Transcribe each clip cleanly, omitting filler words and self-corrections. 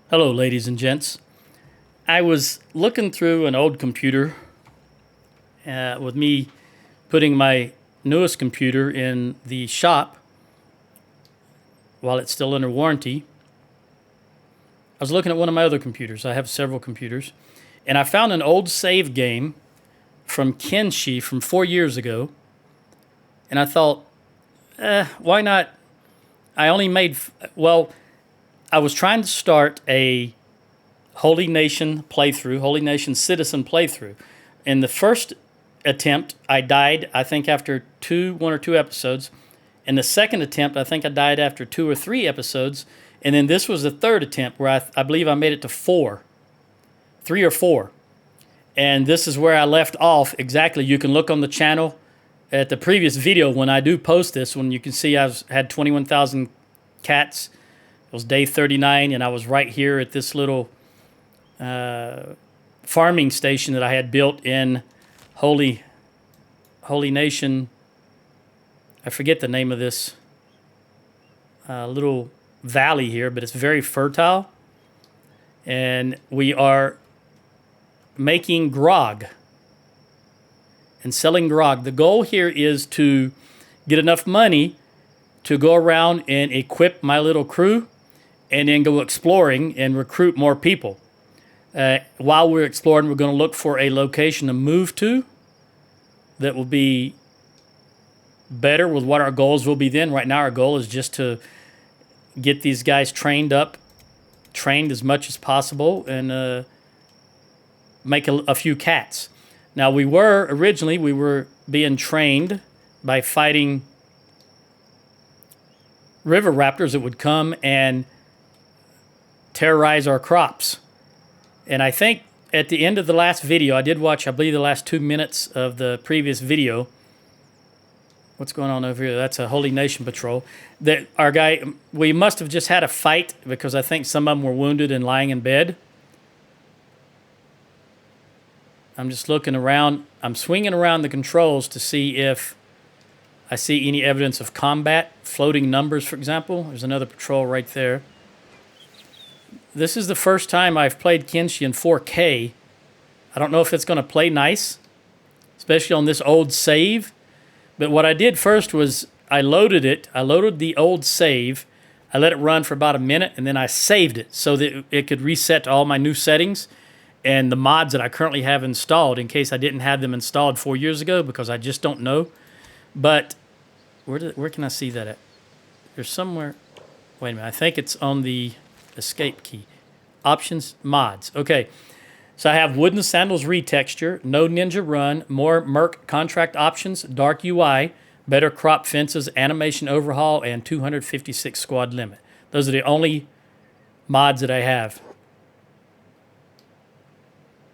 Hello, ladies and gents. I was looking through an old computer with me putting my newest computer in the shop while it's still under warranty. I was looking at one of my other computers. I have several computers. And I found an old save game from Kenshi from 4 years ago. And I thought, why not? I only made, well, I was trying to start a Holy Nation playthrough, Holy Nation Citizen playthrough. In the first attempt, I died, I think, after one or two episodes. In the second attempt, I think I died after 2 or 3 episodes. And then this was the third attempt where I believe I made it to 3 or 4. And this is where I left off exactly. You can look on the channel at the previous video when I do post this, when you can see I've had 21,000 cats. It was day 39, and I was right here at this little farming station that I had built in Holy Nation. I forget the name of this little valley here, but it's very fertile. And we are making grog and selling grog. The goal here is to get enough money to go around and equip my little crew and then go exploring and recruit more people. While we're exploring, we're going to look for a location to move to that will be better with what our goals will be then. Right now, our goal is just to get these guys trained as much as possible, and make a few cats. Now, originally we were being trained by fighting river raptors that would come and terrorize our crops. And I think at the end of the last video, I did watch, I believe, the last 2 minutes of the previous video. What's going on over here? That's a Holy Nation patrol. That our guy, we must have just had a fight because I think some of them were wounded and lying in bed. I'm just looking around. I'm swinging around the controls to see if I see any evidence of combat. Floating numbers, for example. There's another patrol right there. This is the first time I've played Kenshi in 4K. I don't know if it's going to play nice, especially on this old save. But what I did first was I loaded it. I loaded the old save. I let it run for about a minute, and then I saved it so that it could reset to all my new settings and the mods that I currently have installed, in case I didn't have them installed 4 years ago, because I just don't know. But where can I see that at? There's somewhere. Wait a minute. I think it's on the escape key. Options, mods. Okay. So I have Wooden Sandals retexture, No Ninja Run, more Merc contract options, Dark UI, better crop fences, animation overhaul, and 256 squad limit. Those are the only mods that I have.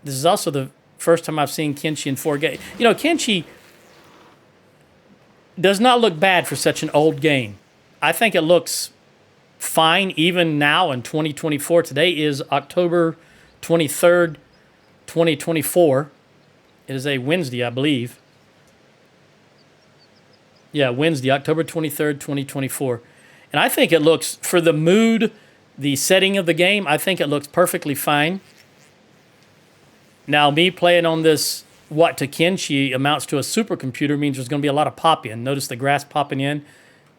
This is also the first time I've seen Kenshi in 4K. You know, Kenshi does not look bad for such an old game. I think it looks fine even now in 2024. Today is October 23rd, 2024. It is a Wednesday, I believe. Yeah, Wednesday, October 23rd, 2024. And I think it looks, for the mood, the setting of the game, I think it looks perfectly fine. Now, me playing on this, what to Kenshi amounts to a supercomputer, means there's going to be a lot of pop-in. Notice the grass popping in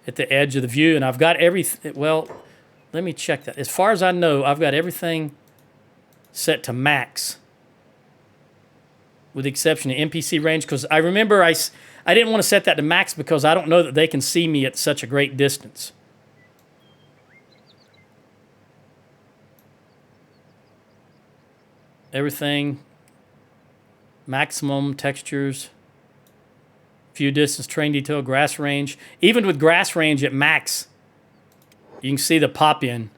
at the edge of the view, and I've got everything. Well, let me check that. As far as I know, I've got everything set to max, with the exception of NPC range, because I remember I didn't want to set that to max because I don't know that they can see me at such a great distance. Everything, maximum textures, view distance, terrain detail, grass range. Even with grass range at max, you can see the pop-in.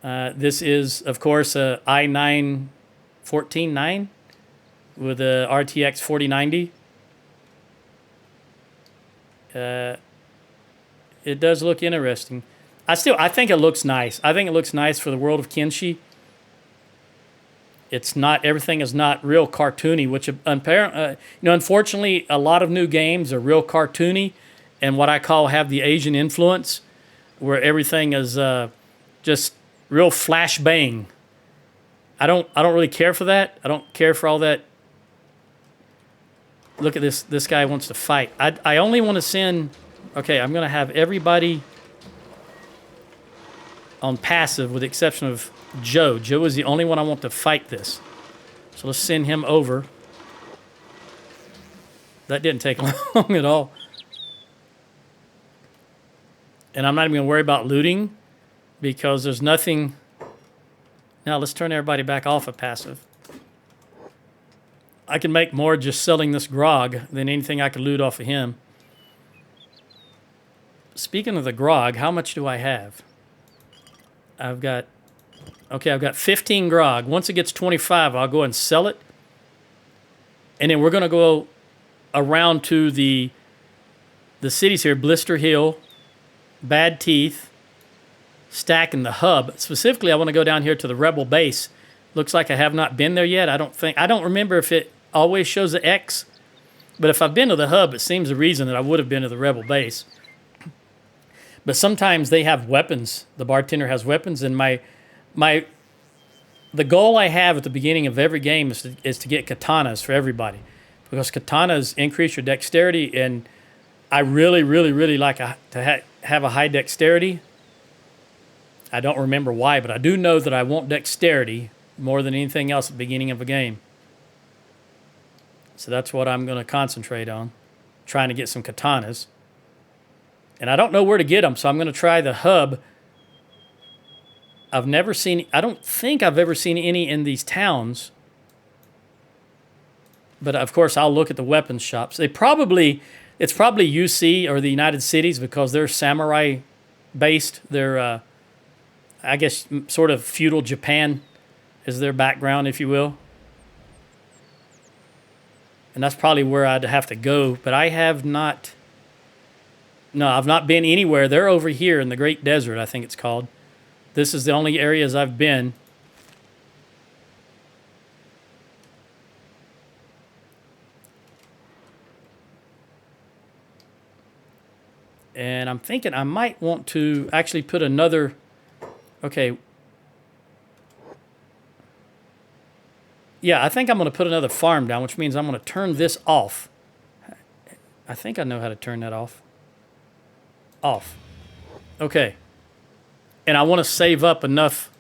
This is, of course, a i9 149 with a RTX 4090. It does look interesting. I think it looks nice. I think it looks nice for the world of Kenshi. It's not, everything is not real cartoony, which unfortunately, a lot of new games are real cartoony, and what I call have the Asian influence, where everything is just real flash bang. I don't really care for that. I don't care for all that. Look at this. This guy wants to fight. I only want to send... Okay, I'm going to have everybody on passive with the exception of Joe. Joe is the only one I want to fight this. So let's send him over. That didn't take long at all. And I'm not even going to worry about looting because there's nothing... Now let's turn everybody back off of passive. I can make more just selling this grog than anything I could loot off of him. Speaking of the grog, how much do I have? I've got 15 grog. Once it gets 25, I'll go and sell it. And then we're going to go around to the cities here, Blister Hill, Bad Teeth, Stack, and the Hub. Specifically, I want to go down here to the Rebel base. Looks like I have not been there yet. I don't remember if it always shows the X, but if I've been to the Hub, it seems the reason that I would have been to the Rebel base. But sometimes they have weapons. The bartender has weapons, and the goal I have at the beginning of every game is to get katanas for everybody, because katanas increase your dexterity, and I really, really, really like to have a high dexterity. I don't remember why, but I do know that I want dexterity more than anything else at the beginning of a game. So that's what I'm going to concentrate on, trying to get some katanas. And I don't know where to get them, so I'm going to try the Hub. I don't think I've ever seen any in these towns. But of course, I'll look at the weapons shops. It's probably UC or the United Cities because they're samurai based. They're, I guess, sort of feudal Japan is their background, if you will. And that's probably where I'd have to go. But I have not... No, I've not been anywhere. They're over here in the Great Desert, I think it's called. This is the only areas I've been. And I'm thinking I might want to actually put another... Okay. Yeah, I think I'm going to put another farm down, which means I'm going to turn this off. I think I know how to turn that off. Off. Okay. And I want to save up enough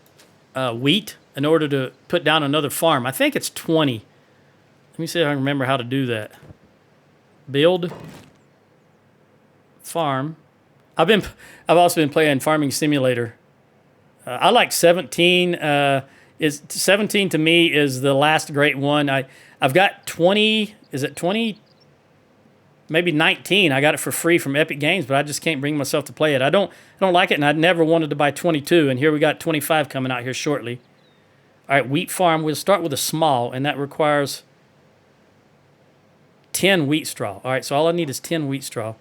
wheat in order to put down another farm. I think it's 20. Let me see if I can remember how to do that. Build. Farm. I've also been playing Farming Simulator. I like 17. 17 to me is the last great one. I've got 20. Is it 20? Maybe 19. I got it for free from Epic Games, but I just can't bring myself to play it. I don't like it, and I never wanted to buy 22, and here we got 25 coming out here shortly. All right, wheat farm. We'll start with a small, and that requires 10 wheat straw. All right, so all I need is 10 wheat straw,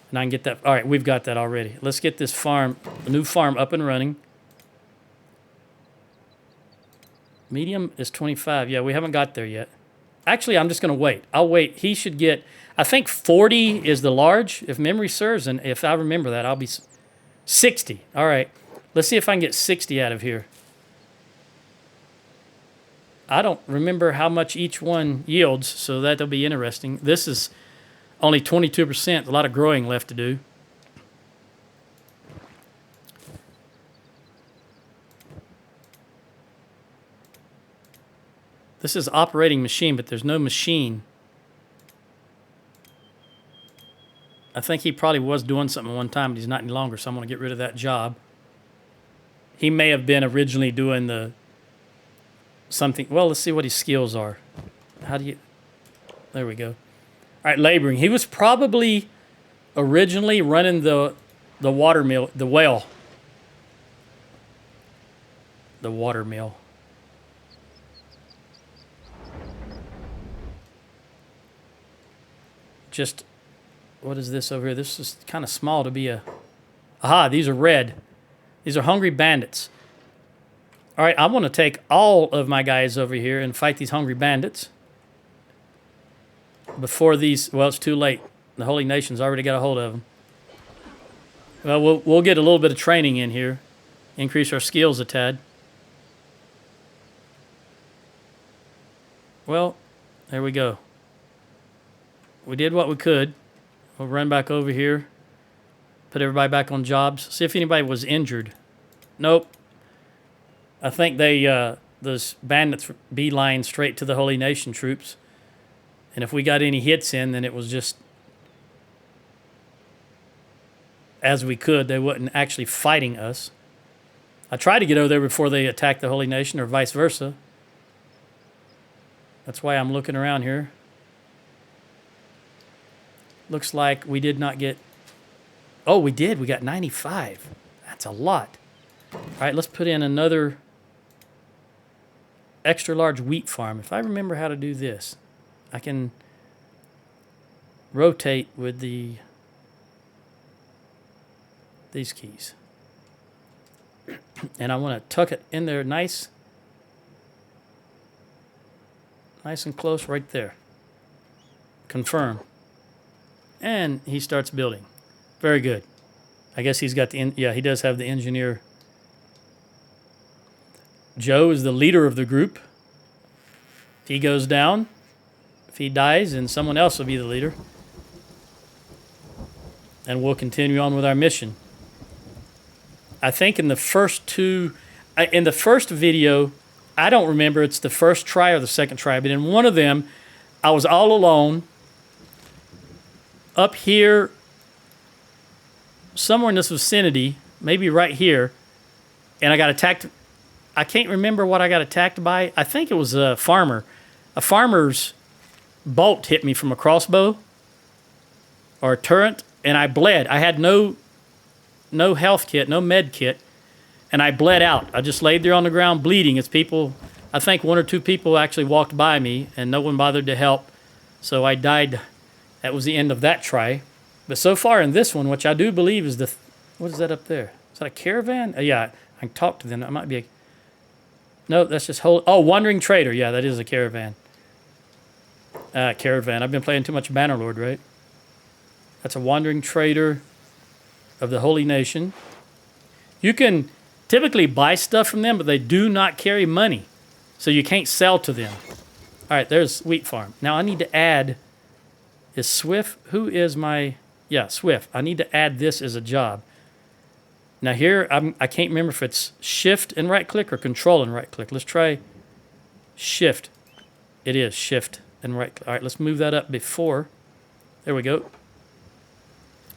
and I can get that. All right, we've got that already. Let's get this farm, the new farm, up and running. Medium is 25. Yeah, we haven't got there yet. Actually, I'm just going to wait. I'll wait. He should get... I think 40 is the large, if memory serves, and if I remember that, I'll be 60. All right, let's see if I can get 60 out of here. I don't remember how much each one yields, so that'll be interesting. This is only 22%, a lot of growing left to do. This is operating machine, but there's no machine. I think he probably was doing something one time, but he's not any longer, so I'm going to get rid of that job. He may have been originally doing the something. Well, let's see what his skills are. How do you... There we go. All right, laboring. He was probably originally running the water mill, the well. The water mill. Just... What is this over here? This is kind of small to be a... Aha, these are red. These are hungry bandits. All right, I want to take all of my guys over here and fight these hungry bandits. Before these... Well, it's too late. The Holy Nation's already got a hold of them. Well, we'll get a little bit of training in here. Increase our skills a tad. Well, there we go. We did what we could. We'll run back over here. Put everybody back on jobs. See if anybody was injured. Nope. I think those bandits beeline straight to the Holy Nation troops. And if we got any hits in, then it was just as we could. They wasn't actually fighting us. I tried to get over there before they attacked the Holy Nation, or vice versa. That's why I'm looking around here. Looks like we did not get... Oh, we did. We got 95. That's a lot. All right, let's put in another extra large wheat farm. If I remember how to do this, I can rotate with these keys. And I want to tuck it in there nice and close right there. Confirm. And he starts building. Very good. I guess he's got yeah, he does have the engineer. Joe is the leader of the group. If he goes down, if he dies, then someone else will be the leader. And we'll continue on with our mission. I think in the first video, I don't remember it's the first try or the second try, but in one of them, I was all alone up here, somewhere in this vicinity, maybe right here, and I got attacked. I can't remember what I got attacked by. I think it was a farmer. A farmer's bolt hit me from a crossbow or a turret, and I bled. I had no health kit, no med kit, and I bled out. I just laid there on the ground bleeding as people, I think one or two people actually walked by me, and no one bothered to help, so I died. That was the end of that try. But so far in this one, which I do believe is the... What is that up there? Is that a caravan? Yeah, I can talk to them. That might be a... No, that's just... Wandering Trader. Yeah, that is a caravan. Caravan. I've been playing too much Bannerlord, right? That's a Wandering Trader of the Holy Nation. You can typically buy stuff from them, but they do not carry money. So you can't sell to them. All right, there's Wheat Farm. Now I need to add... Is Swift? Who is my... Yeah, Swift. I need to add this as a job. Now here, I can't remember if it's Shift and right-click or Control and right-click. Let's try Shift. It is Shift and right-click. All right, let's move that up before. There we go.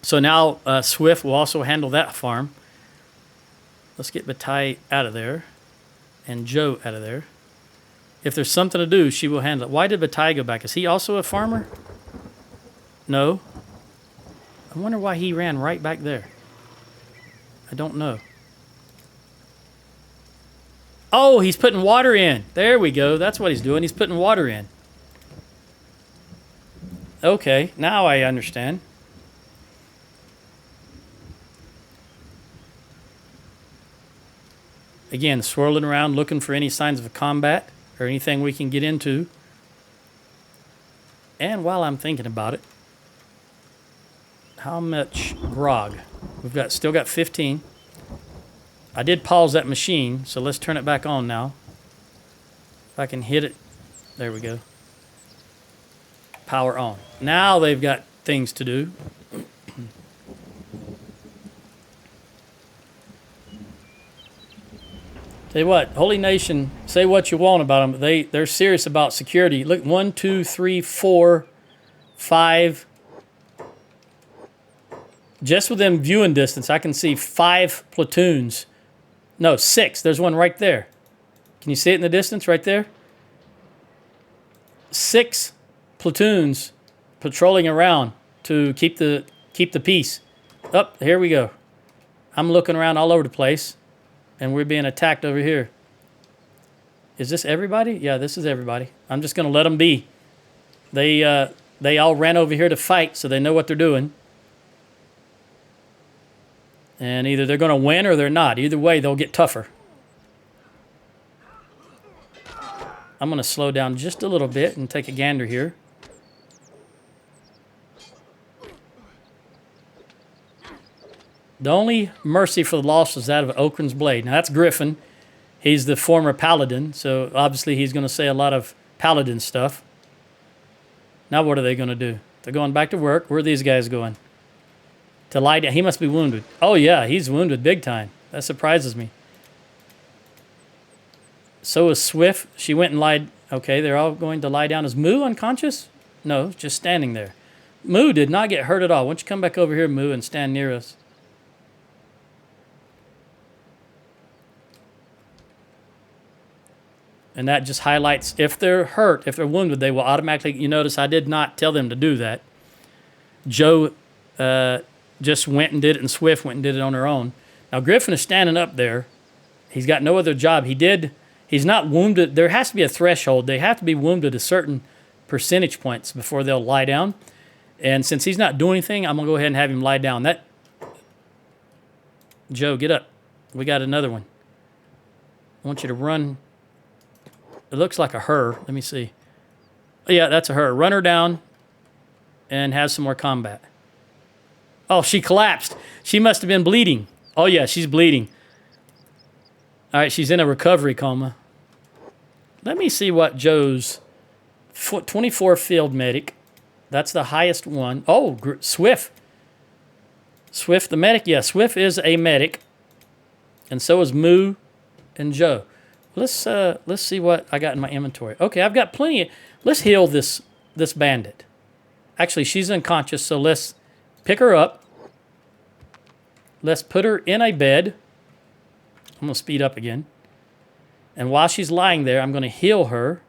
So now Swift will also handle that farm. Let's get Bataille out of there and Joe out of there. If there's something to do, she will handle it. Why did Bataille go back? Is he also a farmer? No. I wonder why he ran right back there. I don't know. Oh, he's putting water in. There we go. That's what he's doing. He's putting water in. Okay, now I understand. Again, swirling around looking for any signs of combat or anything we can get into. And while I'm thinking about it, how much grog? We've still got 15. I did pause that machine, so let's turn it back on now. If I can hit it. There we go. Power on. Now they've got things to do. Tell you what, Holy Nation, say what you want about them, but they're serious about security. Look, 1, 2, 3, 4, 5. Just within viewing distance, I can see 5 platoons. No, 6. There's one right there. Can you see it in the distance right there? 6 platoons patrolling around to keep the peace. Up, here we go. I'm looking around all over the place, and we're being attacked over here. Is this everybody? Yeah, this is everybody. I'm just going to let them be. They all ran over here to fight, so they know what they're doing. And either they're going to win or they're not. Either way, they'll get tougher. I'm going to slow down just a little bit and take a gander here. The only mercy for the loss was that of Okran's blade. Now, that's Griffin. He's the former paladin, so obviously he's going to say a lot of paladin stuff. Now what are they going to do? They're going back to work. Where are these guys going? To lie down. He must be wounded. Oh, yeah, he's wounded big time. That surprises me. So is Swift. She went and lied. Okay, they're all going to lie down. Is Moo unconscious? No, just standing there. Moo did not get hurt at all. Why don't you come back over here, Moo, and stand near us? And that just highlights if they're hurt, if they're wounded, they will automatically, you notice I did not tell them to do that. Joe just went and did it, and Swift went and did it on her own. Now, Griffin is standing up there. He's got no other job. He's not wounded. There has to be a threshold. They have to be wounded a certain percentage points before they'll lie down. And since he's not doing anything, I'm going to go ahead and have him lie down. Joe, get up. We got another one. I want you to run. It looks like a her. Let me see. Oh, yeah, that's a her. Run her down and have some more combat. Oh, she collapsed. She must have been bleeding. Oh, yeah, she's bleeding. All right, she's in a recovery coma. Let me see what Joe's 24 field medic. That's the highest one. Oh, Swift. Swift the medic. Yeah, Swift is a medic. And so is Moo and Joe. Let's see what I got in my inventory. Okay, I've got plenty. Let's heal this bandit. Actually, she's unconscious, so let's pick her up. Let's put her in a bed. I'm going to speed up again. And while she's lying there, I'm going to heal her.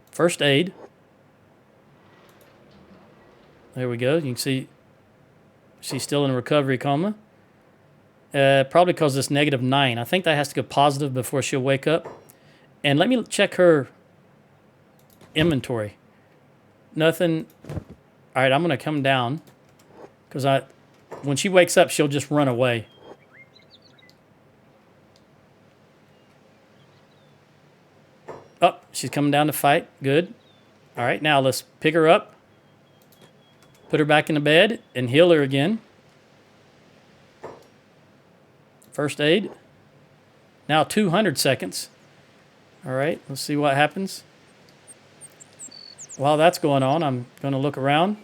First aid. There we go. You can see she's still in a recovery coma. Probably because it's -9. I think that has to go positive before she'll wake up. And let me check her inventory. Nothing. All right, I'm going to come down because when she wakes up, she'll just run away. Oh, she's coming down to fight. Good. All right, now let's pick her up, put her back in the bed, and heal her again. First aid. Now 200 seconds. All right, let's see what happens. While that's going on, I'm going to look around.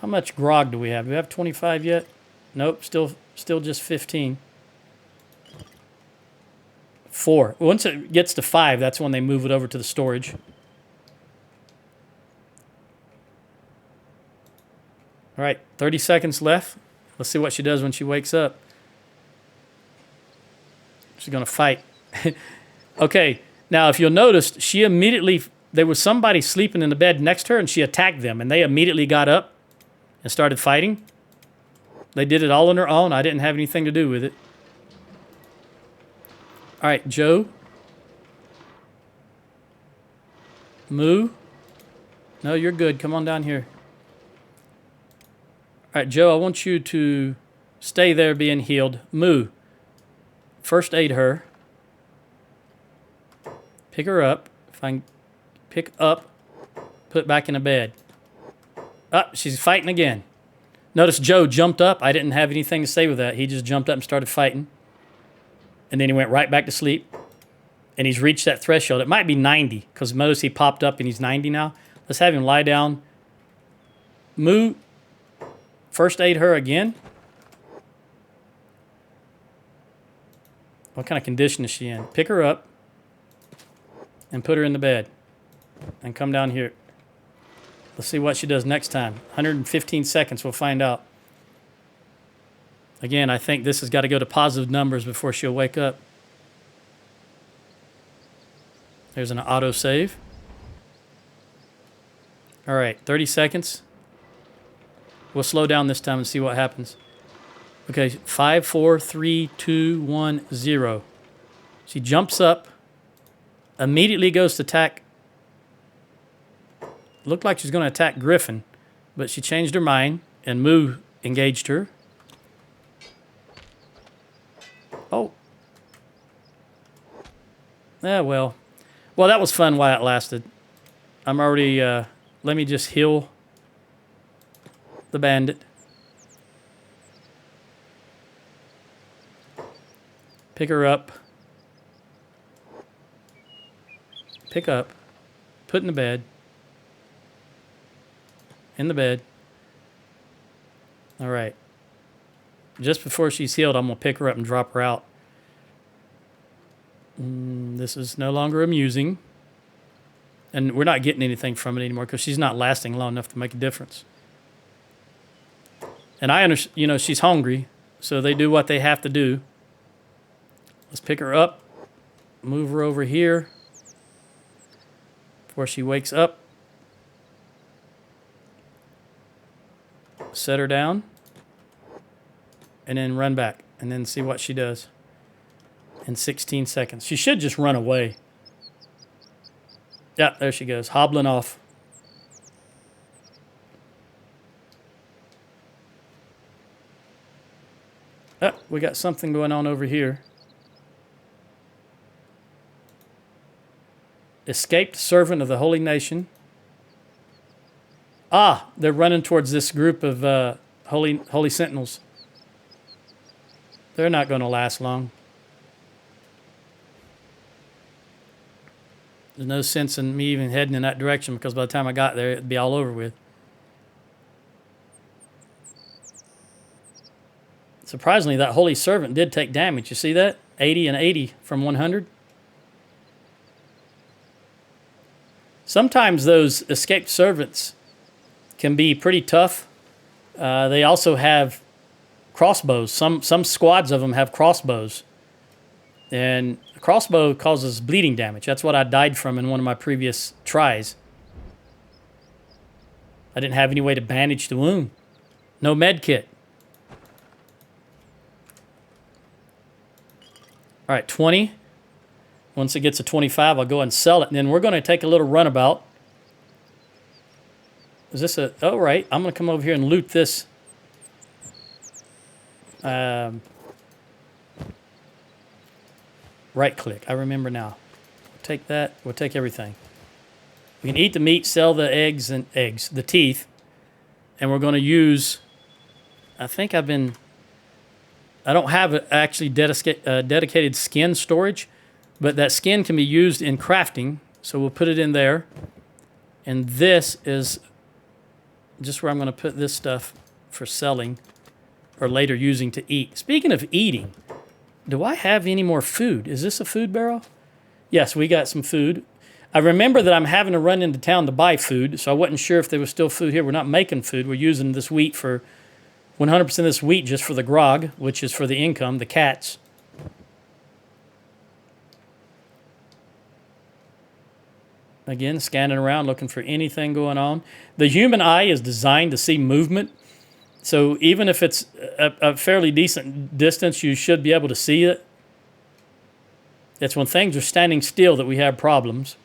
How much grog do we have? Do we have 25 yet? Nope, still just 15. 4. Once it gets to 5, that's when they move it over to the storage. All right, 30 seconds left. Let's see what she does when she wakes up. She's going to fight. Okay, now if you'll notice, there was somebody sleeping in the bed next to her, and she attacked them, and they immediately got up and started fighting. They did it all on their own. I didn't have anything to do with it. All right, Joe. Moo. No, you're good. Come on down here. All right, Joe, I want you to stay there being healed. Moo. First aid her. Pick her up. If I can pick up, put back in the bed. She's fighting again. Notice Joe jumped up. I didn't have anything to say with that. He just jumped up and started fighting. And then he went right back to sleep. And he's reached that threshold. It might be 90, because notice he popped up and he's 90 now. Let's have him lie down. Moo. First aid her again. What kind of condition is she in? Pick her up and put her in the bed. And come down here. Let's see what she does next time. 115 seconds, we'll find out. Again, I think this has got to go to positive numbers before she'll wake up. There's an autosave. All right, 30 seconds. We'll slow down this time and see what happens. Okay, 5, 4, 3, 2, 1, 0. She jumps up, immediately goes to attack. Looked like she's going to attack Griffin, but she changed her mind, and Moo engaged her. Oh. Yeah, well. Well, that was fun while it lasted. I'm already, let me just heal the bandit. Pick her up. Pick up. Put in the bed. In the bed. All right. Just before she's healed, I'm going to pick her up and drop her out. This is no longer amusing. And we're not getting anything from it anymore because she's not lasting long enough to make a difference. And I understand, you know, she's hungry, so they do what they have to do. Let's pick her up, move her over here before she wakes up. Set her down, and then run back, and then see what she does in 16 seconds. She should just run away. Yeah, there she goes, hobbling off. Oh, we got something going on over here. Escaped servant of the holy nation. Ah, they're running towards this group of holy sentinels. They're not going to last long. There's no sense in me even heading in that direction because by the time I got there, it'd be all over with. Surprisingly, that holy servant did take damage. You see that? 80 and 80 from 100. Sometimes those escaped servants can be pretty tough. They also have crossbows. Some squads of them have crossbows. And a crossbow causes bleeding damage. That's what I died from in one of my previous tries. I didn't have any way to bandage the wound. No med kit. All right, 20. Once it gets to 25, I'll go and sell it. And then we're going to take a little runabout. Is this a... Oh, right. I'm going to come over here and loot this. Right-click. I remember now. We'll take that. We'll take everything. We can eat the meat, sell the the teeth. And we're going to use... I think I don't have actually dedicated skin storage. But that skin can be used in crafting, so we'll put it in there. And this is just where I'm going to put this stuff for selling or later using to eat. Speaking of eating, do I have any more food? Is this a food barrel? Yes, we got some food. I remember that I'm having to run into town to buy food, so I wasn't sure if there was still food here. We're not making food. We're using this wheat for 100% of this wheat just for the grog, which is for the income, the cats. Again, scanning around, looking for anything going on. The human eye is designed to see movement. So even if it's a fairly decent distance, you should be able to see it. It's when things are standing still that we have problems.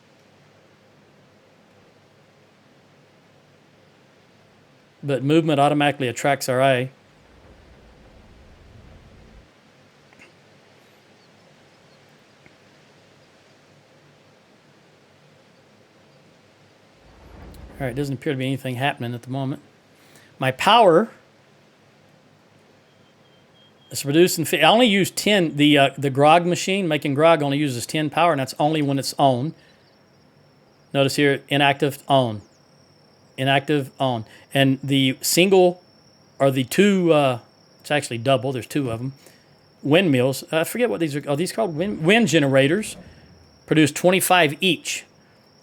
But movement automatically attracts our eye. All right, doesn't appear to be anything happening at the moment. My power is producing. I only use 10. The grog machine making grog only uses 10 power, and that's only when it's on. Notice here, inactive on, inactive on, and the single or the two. It's actually double. There's two of them. Windmills. I forget what these are. Are these called wind generators? Produce 25 each.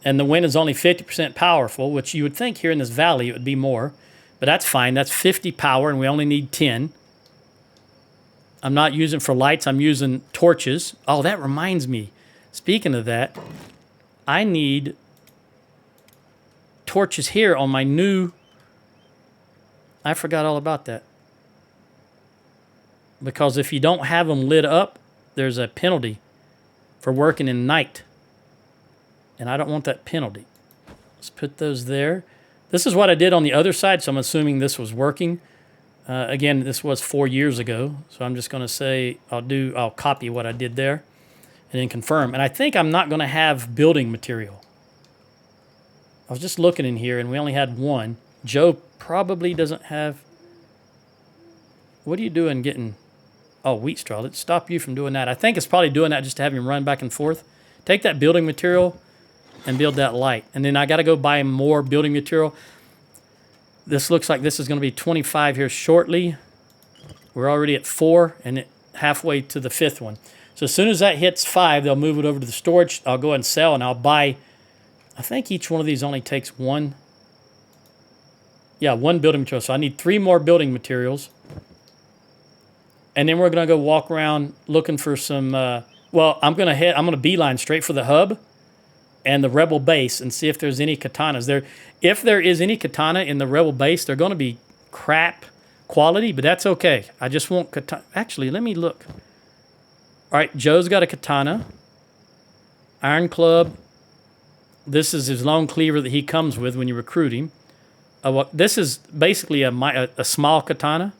And the wind is only 50% powerful, which you would think here in this valley it would be more. But that's fine. That's 50 power, and we only need 10. I'm not using for lights. I'm using torches. Oh, that reminds me. Speaking of that, I need torches here on my new... I forgot all about that. Because if you don't have them lit up, there's a penalty for working in night. And I don't want that penalty. Let's put those there. This is what I did on the other side, so I'm assuming this was working. Again, this was 4 years ago, so I'm just going to say I'll copy what I did there and then confirm. And I think I'm not going to have building material. I was just looking in here, and we only had one. Joe probably doesn't have... What are you doing getting... Oh, wheat straw. Let's stop you from doing that. I think it's probably doing that just to have him run back and forth. Take that building material and build that light. And then I got to go buy more building material. This looks like this is going to be 25 here shortly. We're already at 4 and halfway to the 5th one. So as soon as that hits 5, they'll move it over to the storage. I'll go ahead and sell, and I'll buy... I think each one of these only takes one... Yeah, one building material. So I need 3 more building materials. And then we're going to go walk around looking for some... well, I'm going to beeline straight for the hub and the rebel base and see if there's any katanas there. If there is any katana in the rebel base, they're going to be crap quality, but that's okay. I just want katana. Actually, let me look. All right, Joe's got a katana. Iron club. This is his long cleaver that he comes with when you recruit him. This is basically a small katana.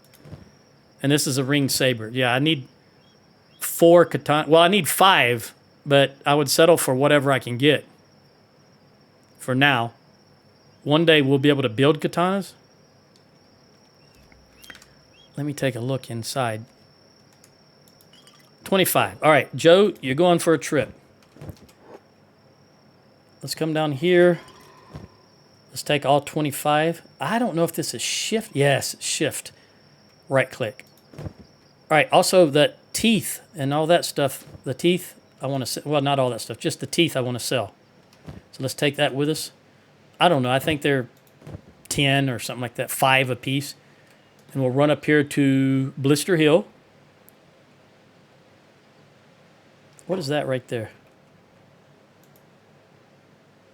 And this is a ring saber. Yeah, I need 4 katana. Well, I need 5, but I would settle for whatever I can get for now. One day we'll be able to build katanas. Let me take a look inside. 25. All right, Joe, you're going for a trip. Let's come down here. Let's take all 25. I don't know if this is shift. Yes, shift. Right click. All right, also the teeth and all that stuff. The teeth I want to sell. Well, not all that stuff. Just the teeth I want to sell. So let's take that with us. I don't know. I think they're 10 or something like that. 5 a piece. And we'll run up here to Blister Hill. What is that right there?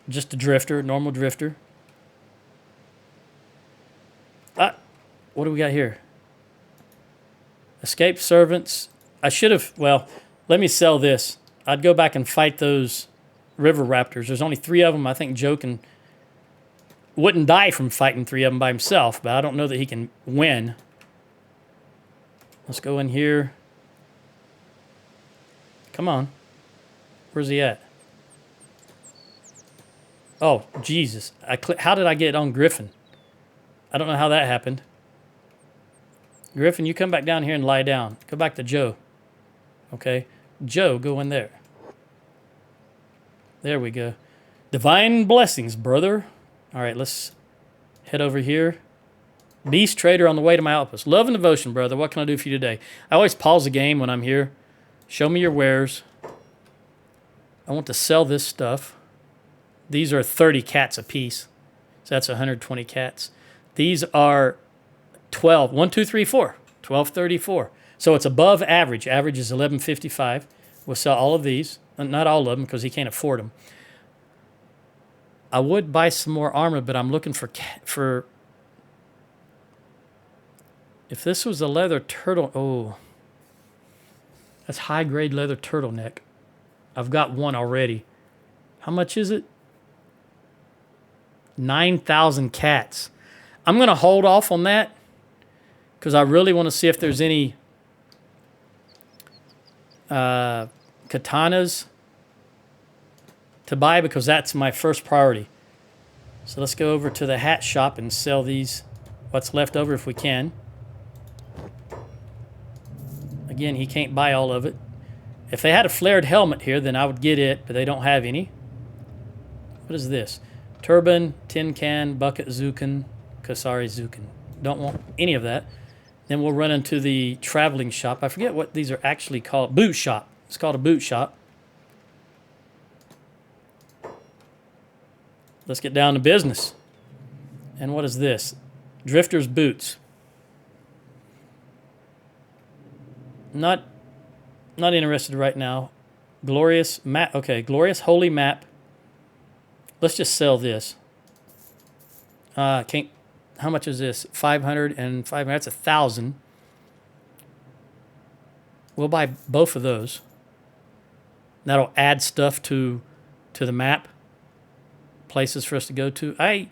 Just a drifter, normal drifter. What do we got here? Escaped servants. I should have, well, let me sell this. I'd go back and fight those river raptors. There's only 3 of them. I think Joe wouldn't die from fighting 3 of them by himself, but I don't know that he can win. Let's go in here. Come on. Where's he at? Oh, Jesus. How did I get on Griffin? I don't know how that happened. Griffin, you come back down here and lie down. Go back to Joe. Okay? Joe, go in there. There we go. Divine blessings, brother. All right, let's head over here. Beast Trader on the way to my outpost. Love and devotion, brother. What can I do for you today? I always pause the game when I'm here. Show me your wares. I want to sell this stuff. These are 30 cats a piece. So that's 120 cats. These are 12. 1, 2, 3, 4. 1234. So it's above average. Average is 1155. We'll sell all of these. Not all of them because he can't afford them. I would buy some more armor, but I'm looking for if this was a leather turtle. Oh, that's high-grade leather turtleneck. I've got one already. How much is it? 9,000 cats. I'm going to hold off on that because I really want to see if there's any katanas to buy because that's my first priority. So let's go over to the hat shop and sell these, what's left over if we can. Again, he can't buy all of it. If they had a flared helmet here, then I would get it, but they don't have any. What is this? Turban, tin can, bucket zukin, kasari zukin. Don't want any of that. Then we'll run into the traveling shop. I forget what these are actually called. Boot shop. It's called a boot shop. Let's get down to business. And what is this? Drifter's boots. Not interested right now. Glorious map. Okay, glorious holy map. Let's just sell this. Can't. How much is this? 500 and 500. That's 1,000. We'll buy both of those. That'll add stuff to the map. Places for us to go to. I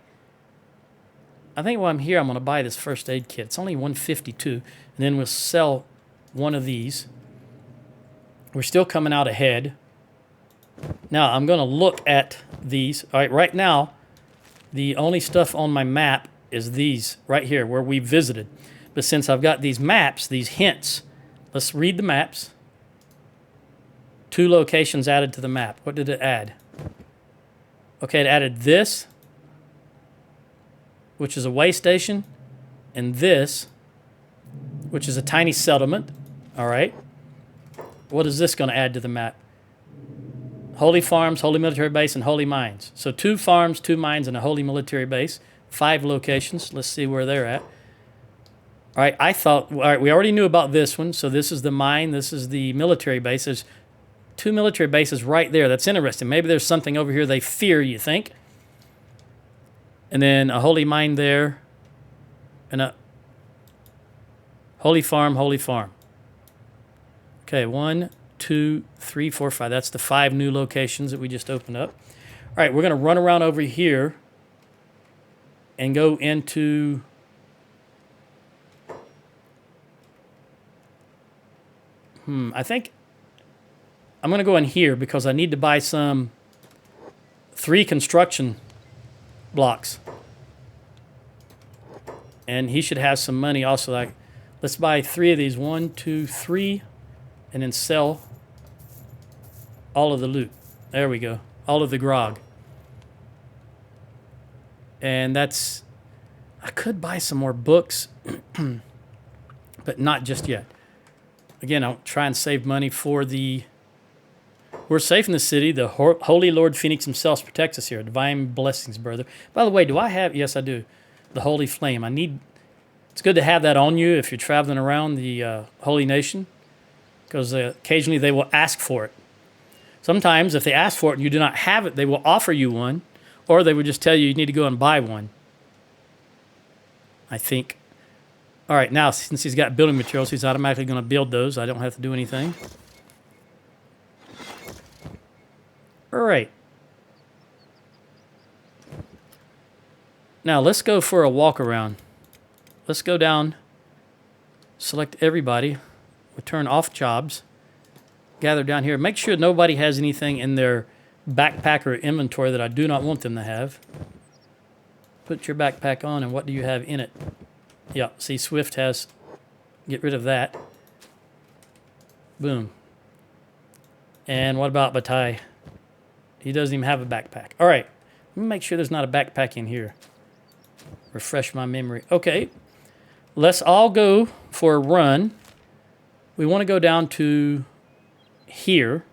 think while I'm here, I'm going to buy this first aid kit. It's only 152, and then we'll sell one of these. We're still coming out ahead. Now I'm going to look at these. All right, right now, the only stuff on my map is these right here where we visited. But since I've got these maps, these hints, let's read the maps. 2 locations added to the map. What did it add? Okay, it added this, which is a way station, and this, which is a tiny settlement. All right. What is this going to add to the map? Holy Farms, Holy Military Base, and Holy Mines. So 2 farms, 2 mines, and a Holy Military Base. 5 locations. Let's see where they're at. All right, all right, we already knew about this one. So this is the mine. This is the military base. There's 2 military bases right there. That's interesting. Maybe there's something over here they fear, you think? And then a holy mine there. And a holy farm, holy farm. Okay, 1, 2, 3, 4, 5. That's the 5 new locations that we just opened up. All right, we're going to run around over here and go into... I think I'm going to go in here because I need to buy some 3 construction blocks. And he should have some money also. Like, let's buy 3 of these. 1, 2, 3. And then sell all of the loot. There we go. All of the grog. And that's... I could buy some more books, but not just yet. Again, I'll try and save money for the... We're safe in the city. The Holy Lord Phoenix himself protects us here. Divine blessings, brother. By the way, do I have... Yes, I do. The Holy Flame. I need... It's good to have that on you if you're traveling around the Holy Nation, because occasionally they will ask for it. Sometimes, if they ask for it and you do not have it, they will offer you one, or they would just tell you need to go and buy one. I think... All right, now, since he's got building materials, he's automatically going to build those. I don't have to do anything. All right. Now, let's go for a walk around. Let's go down, select everybody, return off jobs, gather down here. Make sure nobody has anything in their backpack or inventory that I do not want them to have. Put your backpack on, and what do you have in it? Yeah, see, Swift has... Get rid of that. Boom. And what about Bataille? He doesn't even have a backpack. All right. Let me make sure there's not a backpack in here. Refresh my memory. Okay. Let's all go for a run. We want to go down to here.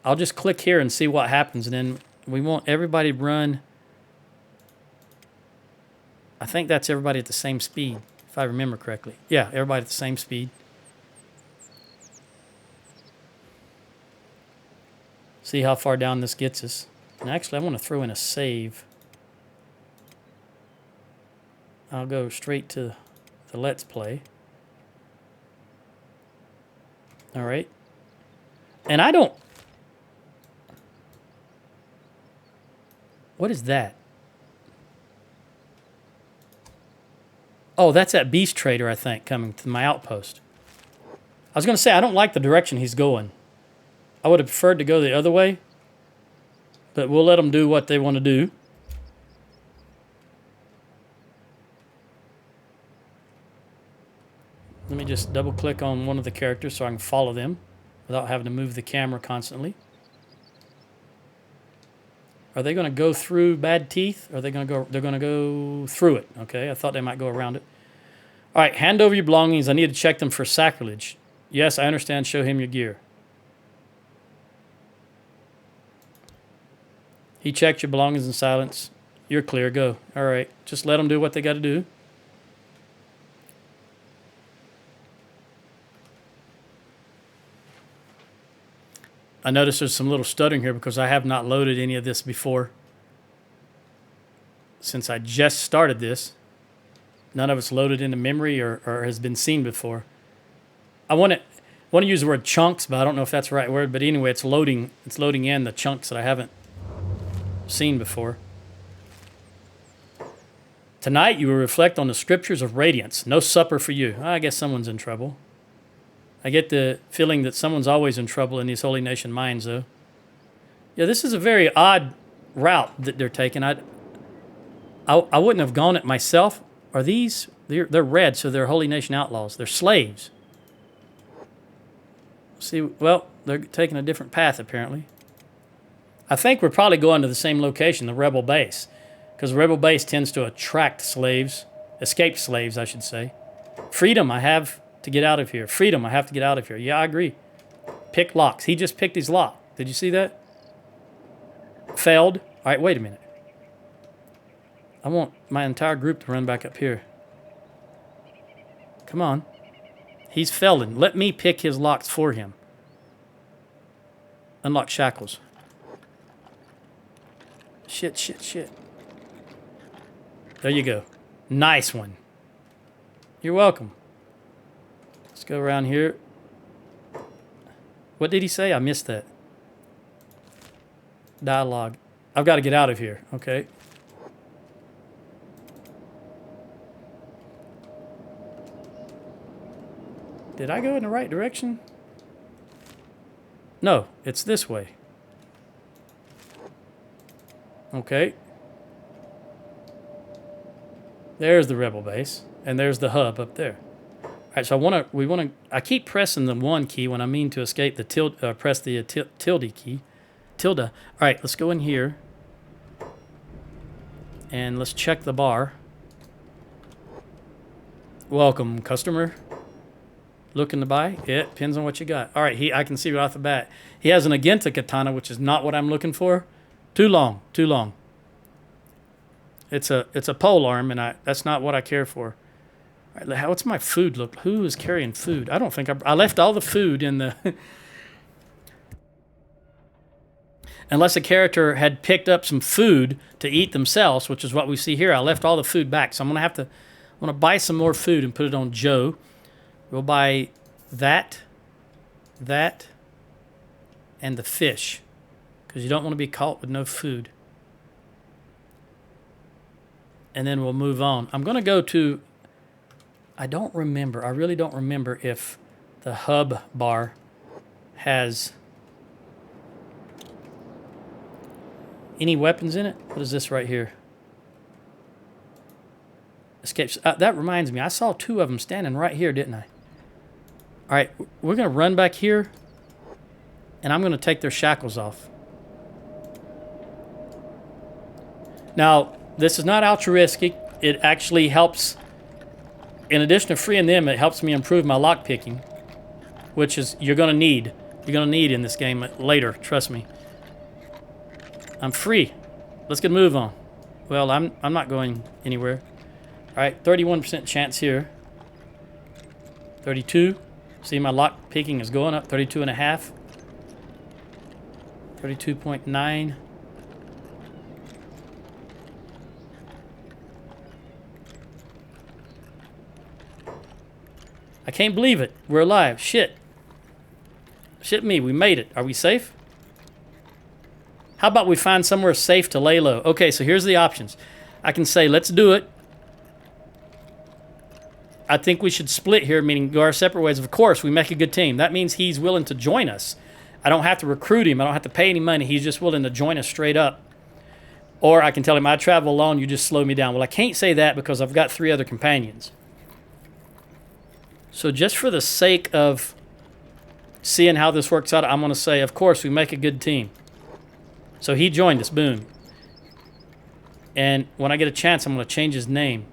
I'll just click here and see what happens. And then we want everybody to run... I think that's everybody at the same speed, if I remember correctly. Yeah, everybody at the same speed. See how far down this gets us. And actually, I want to throw in a save. I'll go straight to the Let's Play. All right. And I don't... What is that? Oh, that's that beast trader, I think, coming to my outpost. I was going to say, I don't like the direction he's going. I would have preferred to go the other way, but we'll let them do what they want to do. Let me just double-click on one of the characters so I can follow them without having to move the camera constantly. Are they going to go through Bad Teeth? Or are they going to go? They're going to go through it. Okay, I thought they might go around it. All right, hand over your belongings. I need to check them for sacrilege. Yes, I understand. Show him your gear. He checked your belongings in silence. You're clear. Go. All right, just let them do what they got to do. I notice there's some little stuttering here because I have not loaded any of this before. Since I just started this, none of it's loaded into memory or has been seen before. I want to use the word chunks, but I don't know if that's the right word. But anyway, it's loading in the chunks that I haven't seen before. Tonight you will reflect on the scriptures of radiance. No supper for you. I guess someone's in trouble. I get the feeling that someone's always in trouble in these Holy Nation mines, though. Yeah, this is a very odd route that they're taking. I I wouldn't have gone it myself. Are these? They're red, so they're Holy Nation outlaws. They're slaves. See, well, they're taking a different path, apparently. I think we're probably going to the same location, the rebel base. Because the rebel base tends to attract slaves. Escaped slaves, I should say. Freedom, I have to get out of here. Freedom, I have to get out of here. Yeah, I agree. Pick locks. He just picked his lock. Did you see that? Failed. All right, wait a minute. I want my entire group to run back up here. Come on. He's failing. Let me pick his locks for him. Unlock shackles. Shit. There you go. Nice one. You're welcome. Let's go around here. What did he say? I missed that. Dialogue. I've got to get out of here. Okay. Did I go in the right direction? No, it's this way. Okay. There's the rebel base, and there's the hub up there. All right, so I keep pressing the 1 key when I mean to escape the press the tilde key. Tilde. All right, let's go in here, and let's check the bar. Welcome, customer. Looking to buy? Yeah, depends on what you got. All right, I can see right off the bat. He has an Agenta katana, which is not what I'm looking for. Too long. It's a pole arm, and that's not what I care for. All right, what's my food look? Who is carrying food? I don't think I left all the food in the... Unless a character had picked up some food to eat themselves, which is what we see here. I left all the food back, so I'm going to buy some more food and put it on Joe. We'll buy that, and the fish, because you don't want to be caught with no food. And then we'll move on. I'm going to go to... I really don't remember if the hub bar has any weapons in it. What is this right here? Escapes. That reminds me, I saw 2 of them standing right here, didn't I? All right, we're going to run back here, and I'm going to take their shackles off. Now, this is not altruistic. It actually helps, in addition to freeing them, it helps me improve my lock picking, which is you're going to need. You're going to need in this game later, trust me. I'm free. Let's get a move on. Well, I'm not going anywhere. All right, 31% chance here. 32. See, my lock picking is going up. 32 and a half. 32.9. I can't believe it. We're alive. Shit. Shit me. We made it. Are we safe? How about we find somewhere safe to lay low? Okay, so here's the options. I can say, let's do it. I think we should split here, meaning go our separate ways. Of course, we make a good team. That means he's willing to join us. I don't have to recruit him. I don't have to pay any money. He's just willing to join us straight up. Or I can tell him, I travel alone, you just slow me down. Well, I can't say that because I've got 3 other companions. So just for the sake of seeing how this works out, I'm going to say, of course, we make a good team. So he joined us, boom. And when I get a chance, I'm going to change his name.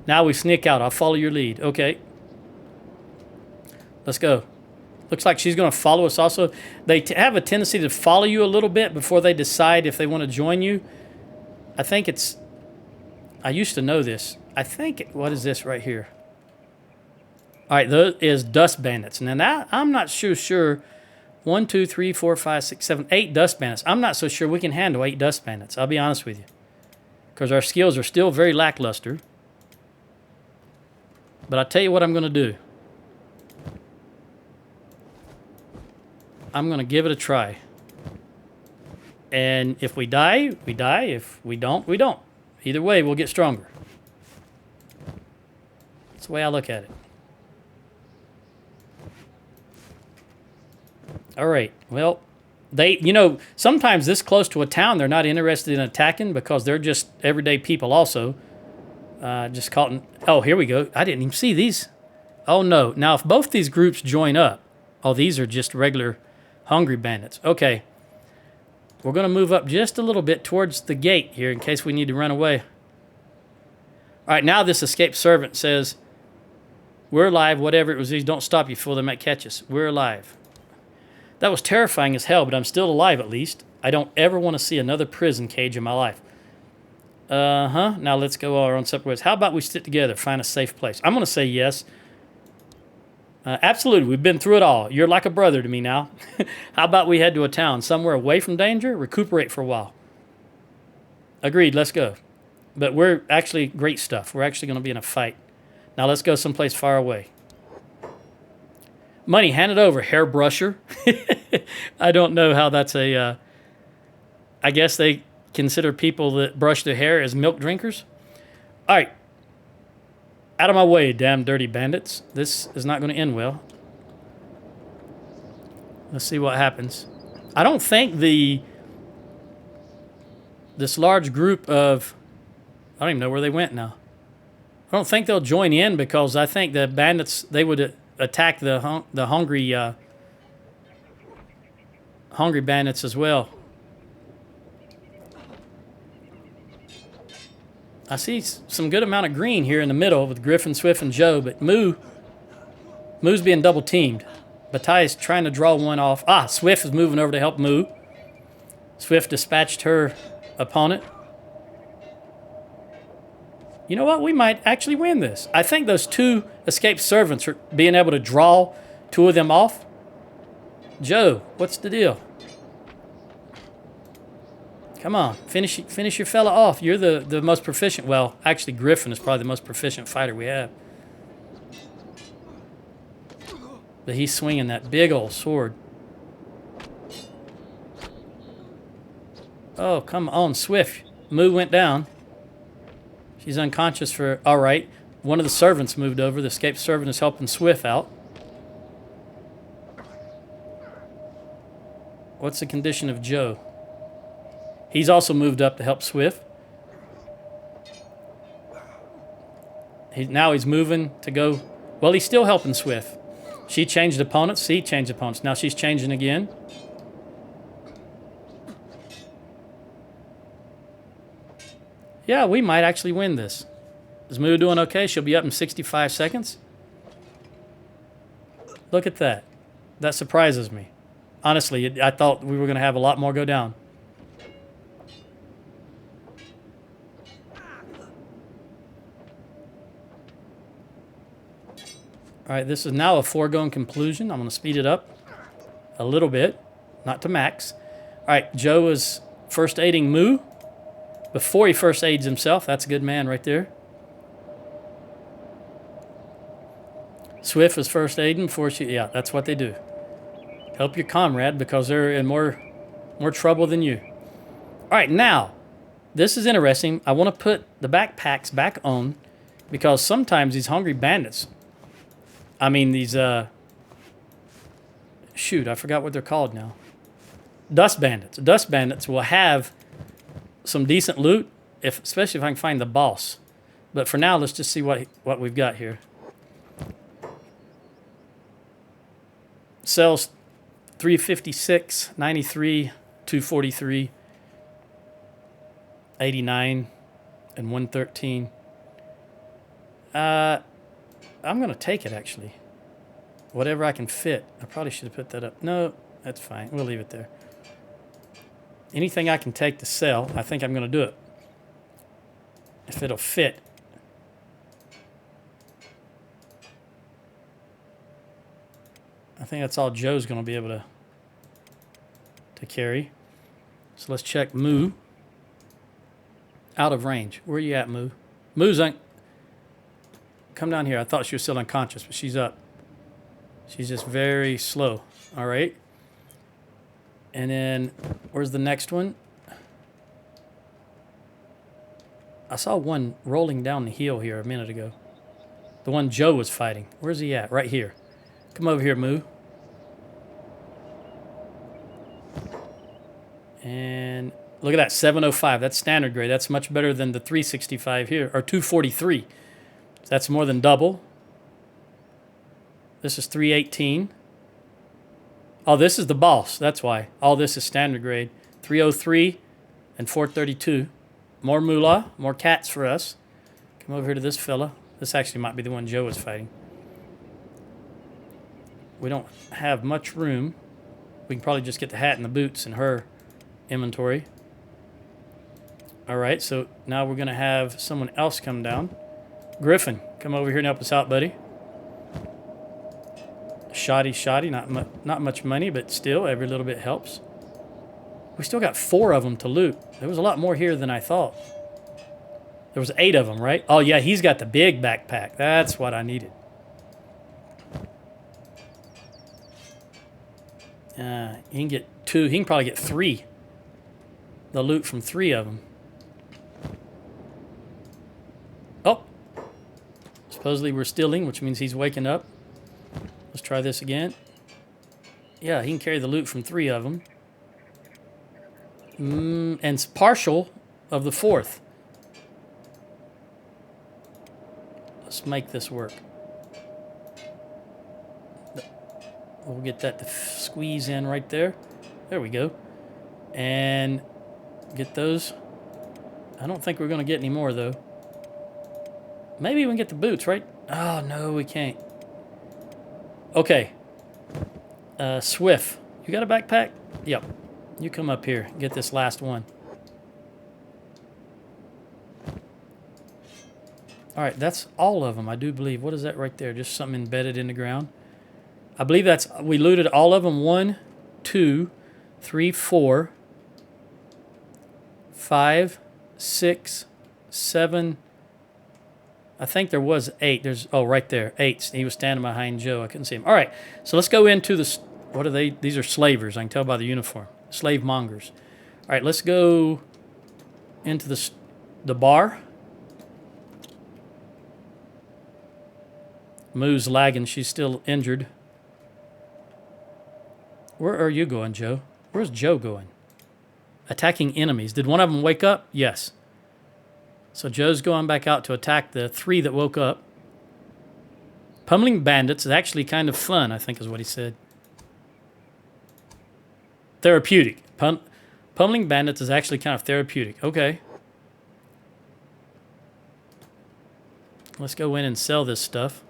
Now we sneak out. I'll follow your lead. Okay. Let's go. Looks like she's going to follow us also. They have a tendency to follow you a little bit before they decide if they want to join you. I think it's... I used to know this. I think... What is this right here? All right, that is dust bandits. Now, that, I'm not sure... 1, 2, 3, 4, 5, 6, 7, 8 dust bandits. I'm not so sure we can handle 8 dust bandits. I'll be honest with you. Because our skills are still very lackluster. But I'll tell you what I'm going to do. I'm going to give it a try. And if we die, we die. If we don't, we don't. Either way, we'll get stronger. That's the way I look at it. All right. Well, They, you know, sometimes this close to a town, they're not interested in attacking because they're just everyday people also. Just caught in, oh, here we go. I didn't even see these. Oh, no. Now, if both these groups join up, oh, these are just regular hungry bandits. Okay. We're going to move up just a little bit towards the gate here in case we need to run away. All right, now this escaped servant says, we're alive, whatever it was. Don't stop, you fool. They might catch us. We're alive. That was terrifying as hell, but I'm still alive at least. I don't ever want to see another prison cage in my life. Now let's go our own separate ways. How about we sit together, find a safe place? I'm going to say yes. Absolutely. We've been through it all. You're like a brother to me now. How about we head to a town somewhere away from danger, recuperate for a while? Agreed. Let's go. But we're actually great stuff. We're actually going to be in a fight. Now let's go someplace far away. Money, hand it over, hairbrusher. I don't know how that's a... I guess they consider people that brush their hair as milk drinkers. All right. Out of my way, damn dirty bandits. This is not going to end well. Let's see what happens. I don't think this large group of... I don't even know where they went now. I don't think they'll join in because I think the bandits, they would attack the hungry bandits as well. I see some good amount of green here in the middle with Griffin, Swift, and Joe, but Moo's being double teamed. Batai's trying to draw one off. Swift is moving over to help Moo. Swift dispatched her opponent. You know what? We might actually win this. I think those two escaped servants are being able to draw two of them off. Joe, what's the deal? Come on, finish your fella off. You're the most proficient. Well, actually, Griffin is probably the most proficient fighter we have. But he's swinging that big old sword. Oh, come on, Swift. Moo went down. She's unconscious for... All right. One of the servants moved over. The escaped servant is helping Swift out. What's the condition of Joe? He's also moved up to help Swift. Now he's moving to go... Well, he's still helping Swift. She changed opponents. He changed opponents. Now she's changing again. Yeah, we might actually win this. Is Moo doing okay? She'll be up in 65 seconds. Look at that. That surprises me. Honestly, I thought we were going to have a lot more go down. All right, this is now a foregone conclusion. I'm going to speed it up a little bit, not to max. All right, Joe is first aiding Moo. Before he first aids himself. That's a good man right there. Swift is first aiding before she... Yeah, that's what they do. Help your comrade because they're in more trouble than you. All right, now, this is interesting. I want to put the backpacks back on because sometimes these hungry bandits... I mean, these... Shoot, I forgot what they're called now. Dust bandits. Dust bandits will have... some decent loot, especially if I can find the boss. But for now, let's just see what we've got here. Sells 356, 93, 243, 89, and 113. I'm going to take it, actually. Whatever I can fit. I probably should have put that up. No, that's fine. We'll leave it there. Anything I can take to sell, I think I'm going to do it. If it'll fit. I think that's all Joe's going to be able to carry. So let's check Moo. Out of range. Where are you at, Moo? Moo's come down here. I thought she was still unconscious, but she's up. She's just very slow. All right. And then, where's the next one? I saw one rolling down the hill here a minute ago. The one Joe was fighting. Where's he at? Right here. Come over here, Moo. Look at that, 705. That's standard grade. That's much better than the 365 here, or 243. That's more than double. This is 318. Oh, this is the boss. That's why. All this is standard grade. 303 and 432. More moolah, more cats for us. Come over here to this fella. This actually might be the one Joe was fighting. We don't have much room. We can probably just get the hat and the boots in her inventory. All right, so now we're going to have someone else come down. Griffin, come over here and help us out, buddy. Shoddy, not much money, but still, every little bit helps. We still got 4 of them to loot. There was a lot more here than I thought. There was 8 of them, right? Oh, yeah, he's got the big backpack. That's what I needed. He can get 2. He can probably get 3. The loot from 3 of them. Oh. Supposedly we're stealing, which means he's waking up. Let's try this again. Yeah, he can carry the loot from 3 of them. And it's partial of the 4th. Let's make this work. We'll get that to squeeze in right there. There we go. And get those. I don't think we're going to get any more, though. Maybe we can get the boots, right? Oh, no, we can't. Okay. Swift. You got a backpack? Yep. You come up here. Get this last one. All right, that's all of them, I do believe. What is that right there? Just something embedded in the ground. I believe that's... We looted all of them. 1, 2, 3, 4, 5, 6, 7... I think there was 8. There's right there, 8. He was standing behind Joe. I couldn't see him. All right, so let's go into the... What are they? These are slavers. I can tell by the uniform. Slave mongers. All right, let's go into the bar. Moo's lagging. She's still injured. Where are you going, Joe? Where's Joe going? Attacking enemies. Did one of them wake up? Yes. So Joe's going back out to attack the 3 that woke up. Pummeling bandits is actually kind of fun, I think is what he said. Therapeutic. Pummeling bandits is actually kind of therapeutic. Okay. Let's go in and sell this stuff.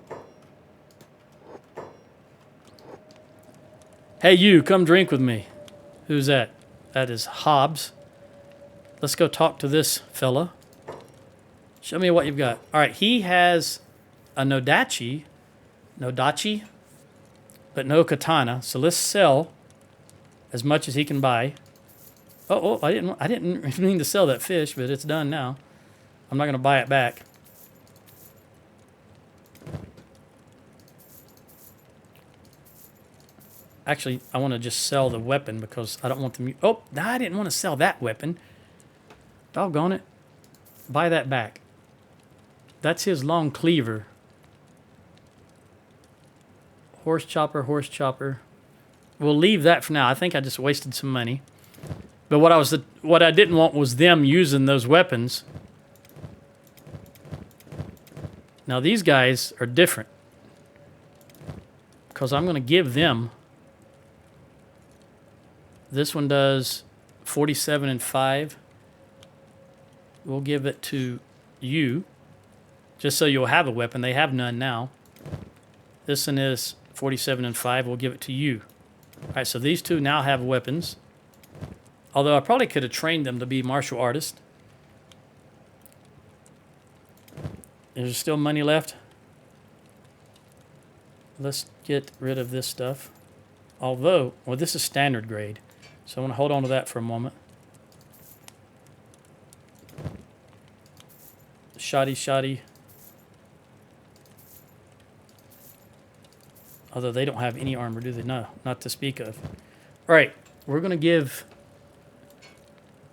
Hey, you, come drink with me. Who's that? That is Hobbs. Let's go talk to this fella. Show me what you've got. All right, he has a Nodachi, but no katana. So let's sell as much as he can buy. Oh, I didn't mean to sell that fish, but it's done now. I'm not going to buy it back. Actually, I want to just sell the weapon because I don't want the... Oh, I didn't want to sell that weapon. Doggone it. Buy that back. That's his long cleaver. Horse chopper. We'll leave that for now. I think I just wasted some money. But what I didn't want was them using those weapons. Now these guys are different. Because I'm going to give them... This one does 47 and 5. We'll give it to you. Just so you'll have a weapon. They have none now. This one is 47 and 5. We'll give it to you. All right, so these 2 now have weapons. Although I probably could have trained them to be martial artists. Is there still money left? Let's get rid of this stuff. Although, well, this is standard grade. So I want to hold on to that for a moment. Shoddy. Although they don't have any armor, do they? No, not to speak of. All right, we're going to give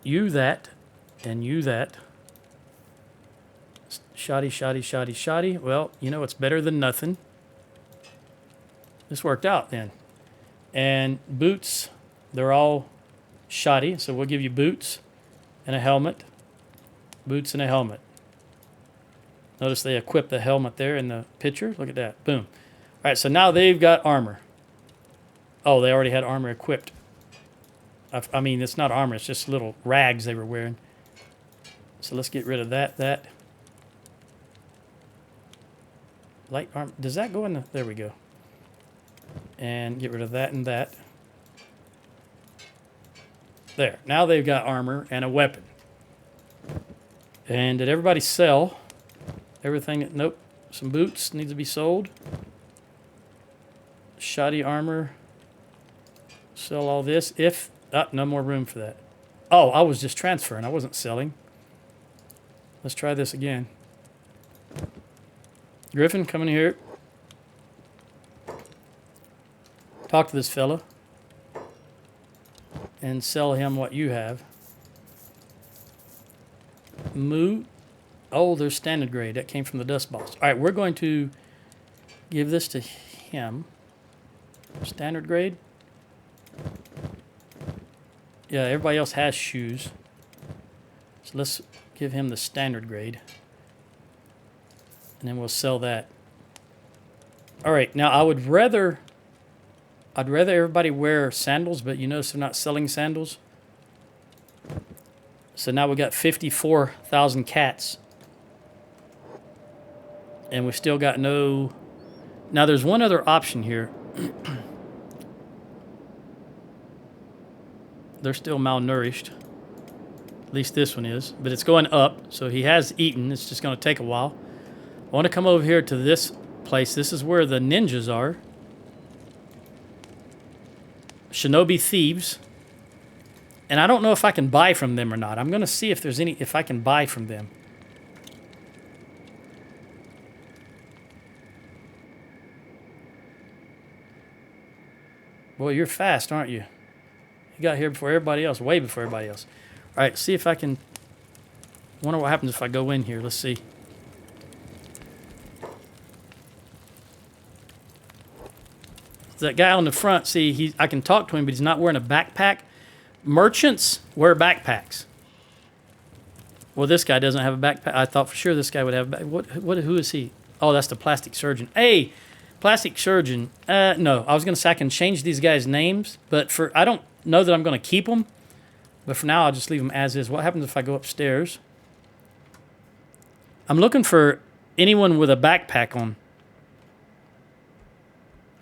you that and you that. Shoddy. Well, you know, it's better than nothing. This worked out then. And boots, they're all shoddy, so we'll give you boots. and a helmet. Boots and a helmet. Notice they equip the helmet there in the picture. Look at that. Boom. All right, so now they've got armor. Oh, they already had armor equipped. I mean, it's not armor. It's just little rags they were wearing. So let's get rid of that. Light armor. Does that go in the... There we go. And get rid of that and that. There. Now they've got armor and a weapon. And did everybody sell everything? Nope. Some boots need to be sold. Shoddy armor. Sell all this. If... no more room for that. Oh, I was just transferring. I wasn't selling. Let's try this again. Griffin, come in here. Talk to this fella. And sell him what you have. Moo. Oh, there's standard grade. That came from the dust balls. All right, we're going to give this to him. Standard grade. Yeah, everybody else has shoes. So let's give him the standard grade. And then we'll sell that. All right, now I'd rather everybody wear sandals, but you notice they're not selling sandals. So now we got 54,000 cats. And we still got no... Now there's one other option here. They're still malnourished. At least this one is. But it's going up, so he has eaten. It's just going to take a while. I want to come over here to this place. This is where the ninjas are. Shinobi thieves. And I don't know if I can buy from them or not. I'm going to see if there's any, if I can buy from them. Boy, you're fast, aren't you? You got here before everybody else, way before everybody else. All right, see if I can... Wonder what happens if I go in here. Let's see. That guy on the front, see, I can talk to him, but he's not wearing a backpack. Merchants wear backpacks. Well, this guy doesn't have a backpack. I thought for sure this guy would have a backpack. Who is he? Oh, that's the plastic surgeon. Hey, plastic surgeon. No, I was going to say I can change these guys' names, but I don't know that I'm going to keep them. But for now, I'll just leave them as is. What happens if I go upstairs? I'm looking for anyone with a backpack on.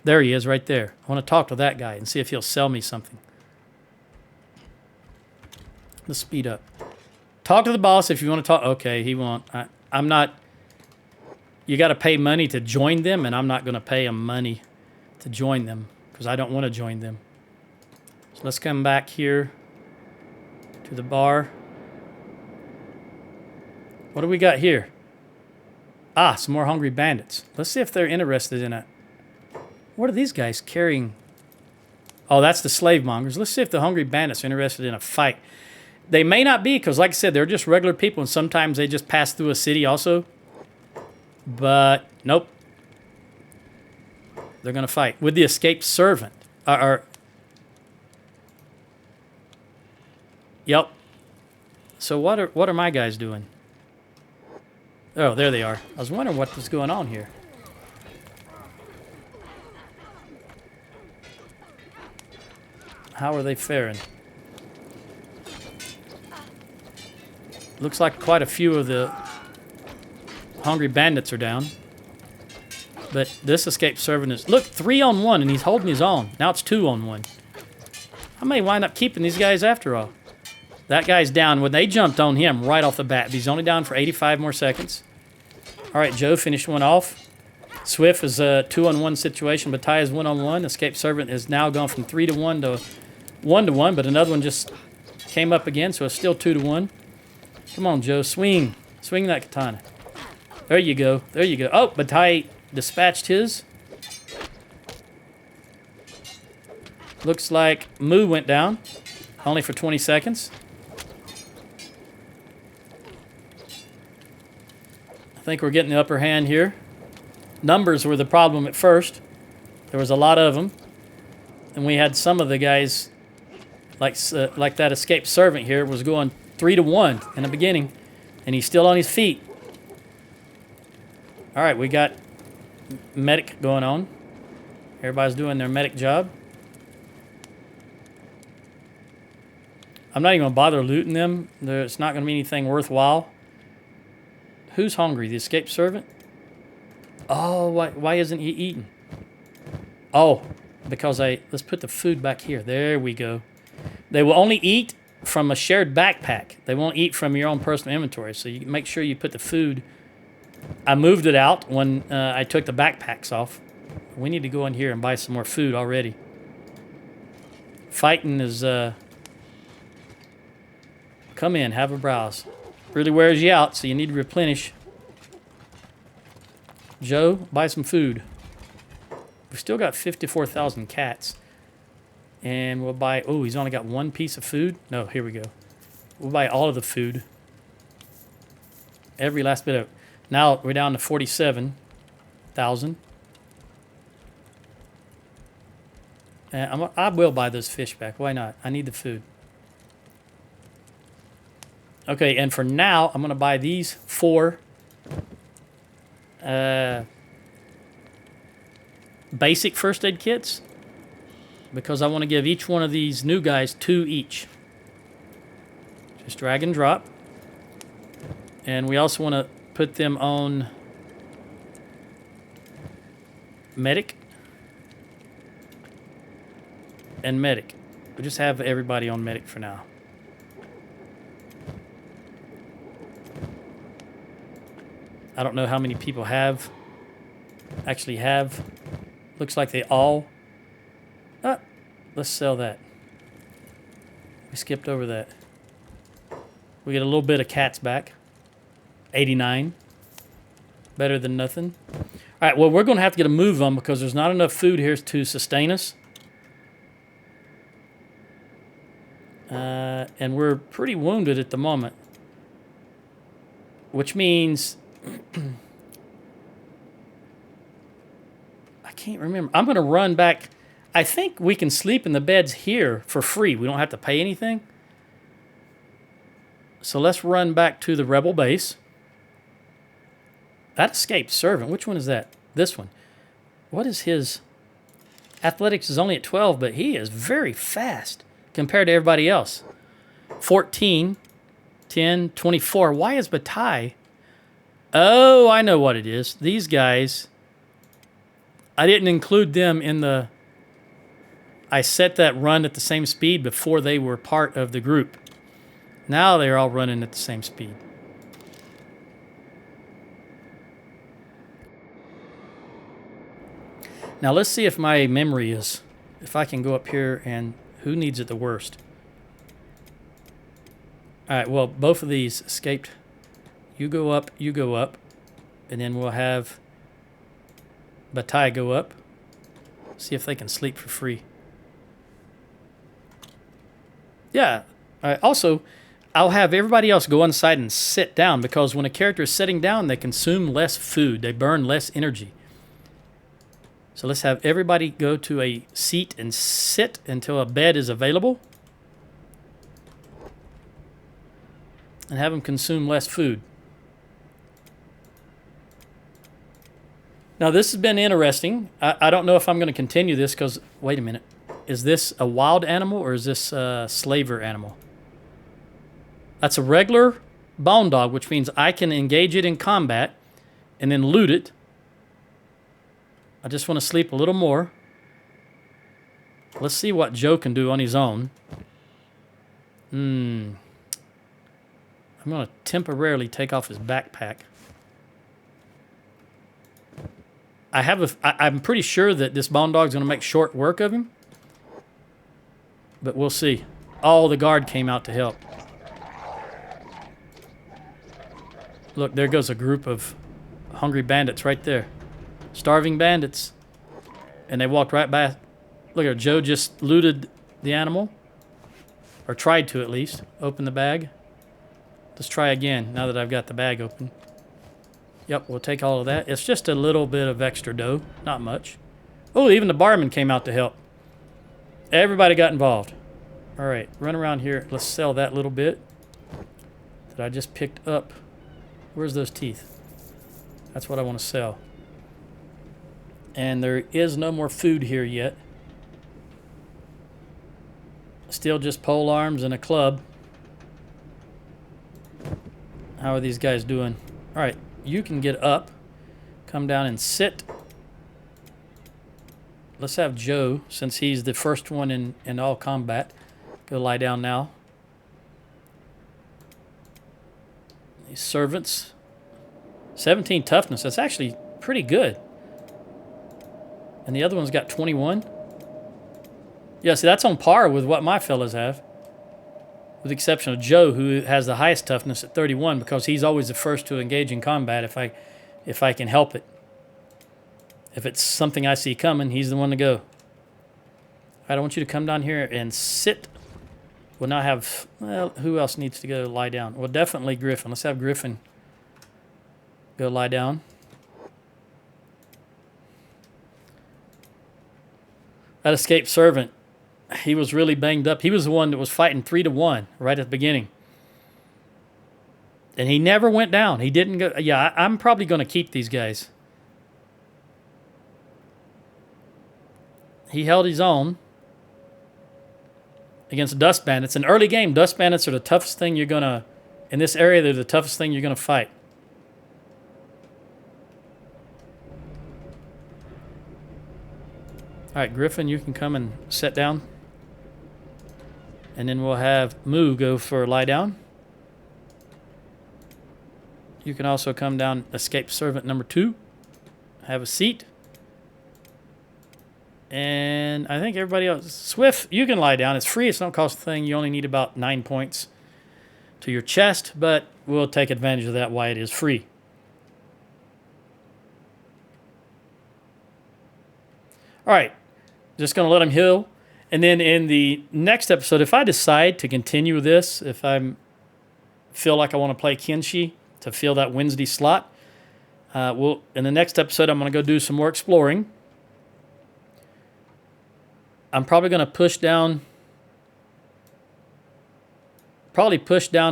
There he is right there. I want to talk to that guy and see if he'll sell me something. Let's speed up. Talk to the boss if you want to talk. Okay, he won't. I'm not... You got to pay money to join them, and I'm not going to pay him money to join them because I don't want to join them. So let's come back here to the bar. What do we got here? Ah, some more hungry bandits. Let's see if they're interested in it. What are these guys carrying? Oh, that's the slave mongers. Let's see if the hungry bandits are interested in a fight. They may not be, because like I said, they're just regular people, and sometimes they just pass through a city also. But, nope. They're going to fight. With the escaped servant. Yep. So what are my guys doing? Oh, there they are. I was wondering what was going on here. How are they faring? Looks like quite a few of the hungry bandits are down. But this escaped servant is... Look, 3-on-1, and he's holding his own. Now it's 2-on-1. I may wind up keeping these guys after all. That guy's down. When they jumped on him right off the bat, he's only down for 85 more seconds. All right, Joe finished one off. Swift is a 2-on-1 situation, but Ty is 1-on-1. Escaped servant has now gone from 3-to-1 to 1-to-1, but another one just came up again, so it's still 2-to-1. Come on, Joe, swing. Swing that katana. There you go. There you go. Oh, but Ty dispatched his. Looks like Moo went down, only for 20 seconds. I think we're getting the upper hand here. Numbers were the problem at first. There was a lot of them. And we had some of the guys, like that escaped servant here, was going 3-1 in the beginning, and he's still on his feet. All right, we got medic going on. Everybody's doing their medic job. I'm not even going to bother looting them. It's not going to be anything worthwhile. Who's hungry? The escaped servant? Oh, why isn't he eating? Oh, because let's put the food back here. There we go. They will only eat from a shared backpack. They won't eat from your own personal inventory. So you make sure you put the food. I moved it out when I took the backpacks off. We need to go in here and buy some more food already. Fighting is... Come in, have a browse. Really wears you out, so you need to replenish. Joe, buy some food. We've still got 54,000 cats. And we'll buy... Oh, he's only got one piece of food? No, here we go. We'll buy all of the food. Every last bit of... Now we're down to 47,000. And I will buy those fish back. Why not? I need the food. Okay, and for now, I'm going to buy these 4 basic first aid kits because I want to give each one of these new guys 2 each. Just drag and drop. And we also want to put them on medic and medic. We'll just have everybody on medic for now. I don't know how many people actually have. Looks like they all... Ah, let's sell that. We skipped over that. We get a little bit of cats back. 89. Better than nothing. All right, well, we're going to have to get a move on because there's not enough food here to sustain us. And we're pretty wounded at the moment. Which means... I can't remember. I'm going to run back. I think we can sleep in the beds here for free. We don't have to pay anything. So let's run back to the rebel base. That escaped servant. Which one is that? This one. What is his... Athletics is only at 12, but he is very fast compared to everybody else. 14, 10, 24. Why is Bataille... Oh, I know what it is. These guys, I didn't include them in the... I set that run at the same speed before they were part of the group. Now they're all running at the same speed. Now let's see if my memory is... If I can go up here and... Who needs it the worst? All right, well, both of these escaped... You go up, and then we'll have Bataille go up. See if they can sleep for free. Yeah. All right. Also, I'll have everybody else go inside and sit down because when a character is sitting down, they consume less food. They burn less energy. So let's have everybody go to a seat and sit until a bed is available. And have them consume less food. Now, this has been interesting. I don't know if I'm going to continue this because, wait a minute. Is this a wild animal or is this a slaver animal? That's a regular bone dog, which means I can engage it in combat and then loot it. I just want to sleep a little more. Let's see what Joe can do on his own. I'm going to temporarily take off his backpack. I'm pretty sure that this bone dog's going to make short work of him. But we'll see. Oh, the guard came out to help. Look, there goes a group of hungry bandits right there. Starving bandits. And they walked right by. Look at Joe just looted the animal. Or tried to at least. Open the bag. Let's try again now that I've got the bag open. Yep, we'll take all of that. It's just a little bit of extra dough. Not much. Oh, even the barman came out to help. Everybody got involved. All right, run around here. Let's sell that little bit. that I just picked up. Where's those teeth? That's what I want to sell. And there is no more food here yet. Still just pole arms and a club. How are these guys doing? All right, you can get up. Come down and sit. Let's have Joe, since he's the first one in all combat. Go lie down now. These servants. 17 toughness. That's actually pretty good. And the other one's got 21. Yeah, see, that's on par with what my fellas have. With the exception of Joe, who has the highest toughness at 31, because he's always the first to engage in combat if I can help it. If it's something I see coming, he's the one to go. All right, I want you to come down here and sit. We'll now have, well, who else needs to go lie down? Well, definitely Griffin. Let's have Griffin go lie down. That escaped servant, he was really banged up. He was the one that was fighting 3-1 right at the beginning. And he never went down. He didn't go. Yeah, I'm probably going to keep these guys. He held his own against Dust Bandits. In early game, Dust Bandits are the toughest thing you're going to, in this area, they're the toughest thing you're going to fight. All right, Griffin, you can come and sit down. And then we'll have Moo go for lie down. You can also come down, escape servant number 2. Have a seat. And I think everybody else, Swift, you can lie down. It's free. It's not cost a thing. You only need about 9 points to your chest, but we'll take advantage of that while it is free. All right, just going to let him heal. And then in the next episode, if I decide to continue this, if I feel like I want to play Kenshi to fill that Wednesday slot, in the next episode, I'm going to go do some more exploring. I'm probably going to push down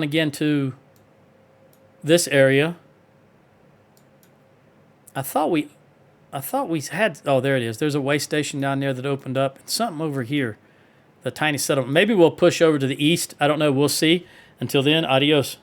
again to this area. I thought we had, oh, there it is. There's a way station down there that opened up. And something over here, the tiny settlement. Maybe we'll push over to the east. I don't know. We'll see. Until then, adios.